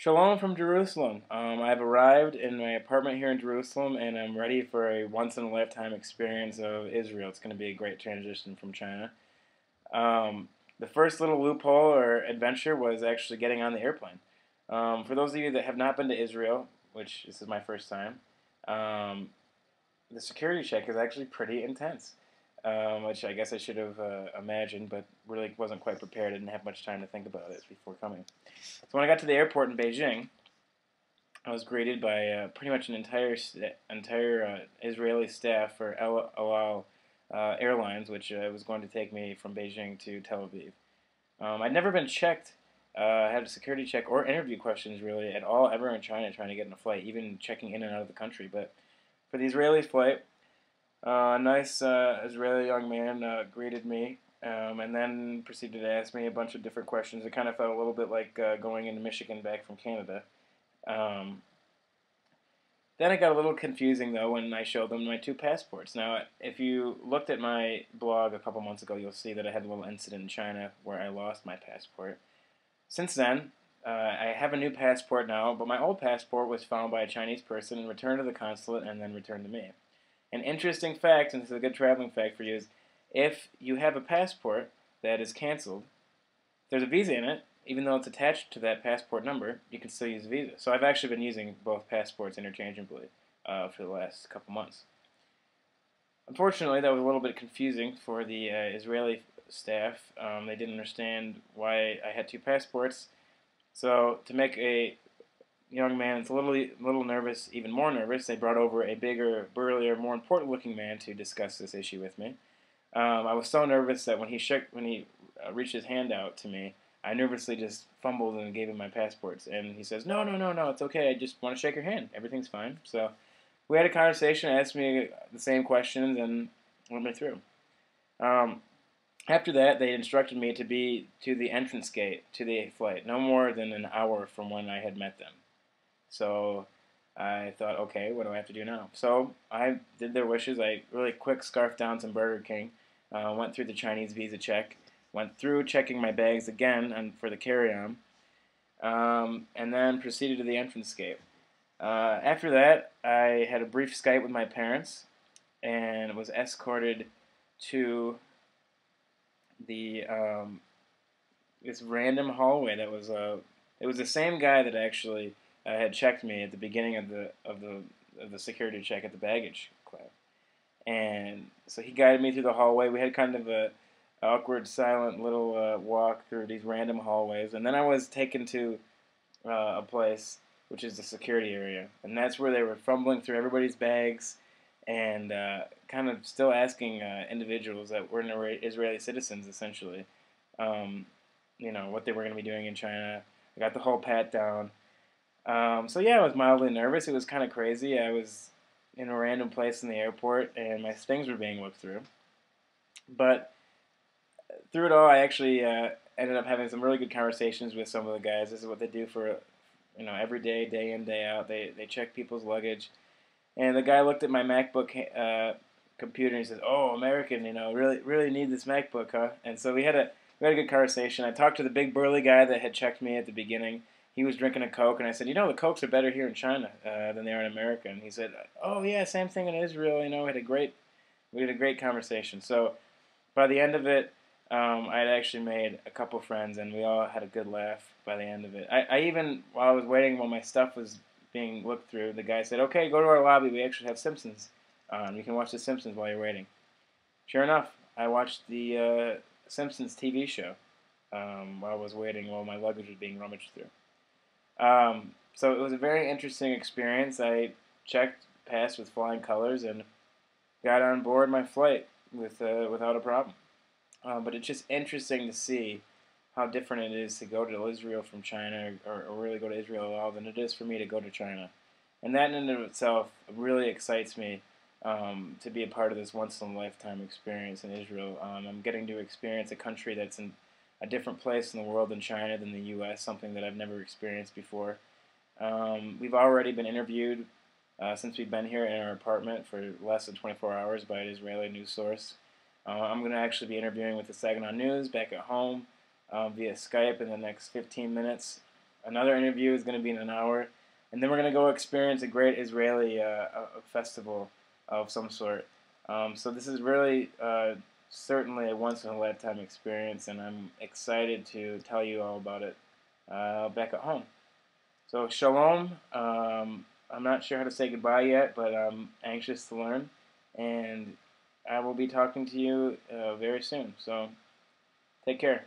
Shalom from Jerusalem. I've arrived in my apartment here in Jerusalem, and I'm ready for a once-in-a-lifetime experience of Israel. It's going to be a great transition from China. The first little loophole or adventure was actually getting on the airplane. For those of you that have not been to Israel, which this is my first time, um, the security check is actually pretty intense, which I guess I should have imagined, but really wasn't quite prepared. I didn't have much time to think about it before coming. So when I got to the airport in Beijing, I was greeted by pretty much an entire Israeli staff for El Al Airlines, which was going to take me from Beijing to Tel Aviv. I'd never been checked, had a security check or interview questions really at all ever in China trying to get on a flight, even checking in and out of the country. But for the Israeli flight, a nice Israeli young man greeted me and then proceeded to ask me a bunch of different questions. It kind of felt a little bit like going into Michigan back from Canada. Um, then it got a little confusing, though, when I showed them my two passports. Now, if you looked at my blog a couple months ago, you'll see that I had a little incident in China where I lost my passport. Since then, I have a new passport now, but my old passport was found by a Chinese person and returned to the consulate and then returned to me. An interesting fact, and this is a good traveling fact for you, is if you have a passport that is canceled, there's a visa in it, even though it's attached to that passport number, you can still use the visa. So I've actually been using both passports interchangeably for the last couple months. Unfortunately, that was a little bit confusing for the Israeli staff. They didn't understand why I had two passports. So to make a young man that's a little nervous, even more nervous, they brought over a bigger, burlier, more important-looking man to discuss this issue with me. I was so nervous that when he reached his hand out to me, I nervously just fumbled and gave him my passports. And he says, "No, no, no, no, it's okay. I just want to shake your hand. Everything's fine." So we had a conversation, asked me the same questions, and went me through. Um, After that, they instructed me to be to the entrance gate to the flight, no more than an hour from when I had met them. So I thought, okay, what do I have to do now? So I did their wishes. I really quick scarfed down some Burger King, went through the Chinese visa check, went through checking my bags again and for the carry-on, and then proceeded to the entrance gate. After that, I had a brief Skype with my parents and was escorted to the this random hallway that was it was the same guy that actually had checked me at the beginning of the security check at the baggage claim, and so he guided me through the hallway. We had kind of a awkward, silent little walk through these random hallways, and then I was taken to a place which is the security area, and that's where they were fumbling through everybody's bags and kind of still asking individuals that were Israeli citizens, essentially, what they were going to be doing in China. I got the whole pat down. So yeah, I was mildly nervous. It was kind of crazy. I was in a random place in the airport, and my things were being looked through. But through it all, I actually ended up having some really good conversations with some of the guys. This is what they do for, every day, day in, day out. They check people's luggage. And the guy looked at my MacBook computer and he says, "Oh, American, really need this MacBook, huh?" And so we had a good conversation. I talked to the big burly guy that had checked me at the beginning. He was drinking a Coke, and I said, "The Cokes are better here in China than they are in America." And he said, "Oh yeah, same thing in Israel." We had a great conversation. So by the end of it, I had actually made a couple friends, and we all had a good laugh by the end of it. I even, while I was waiting, while my stuff was being looked through, the guy said, "Okay, go to our lobby. We actually have Simpsons on. You can watch The Simpsons while you're waiting." Sure enough, I watched the Simpsons TV show while I was waiting, while my luggage was being rummaged through. So it was a very interesting experience. I passed with flying colors, and got on board my flight without a problem. But it's just interesting to see how different it is to go to Israel from China, or really go to Israel at all, than it is for me to go to China. And that in and of itself really excites me to be a part of this once-in-a-lifetime experience in Israel. I'm getting to experience a country that's in a different place in the world than China, than the U.S., something that I've never experienced before. We've already been interviewed since we've been here in our apartment for less than 24 hours by an Israeli news source. I'm going to actually be interviewing with the Saginaw News back at home via Skype in the next 15 minutes. another interview is going to be in an hour, and then we're going to go experience a great Israeli a festival of some sort. So this is really certainly a once-in-a-lifetime experience, and I'm excited to tell you all about it back at home. So shalom. I'm not sure how to say goodbye yet, but I'm anxious to learn, and I will be talking to you very soon. So take care.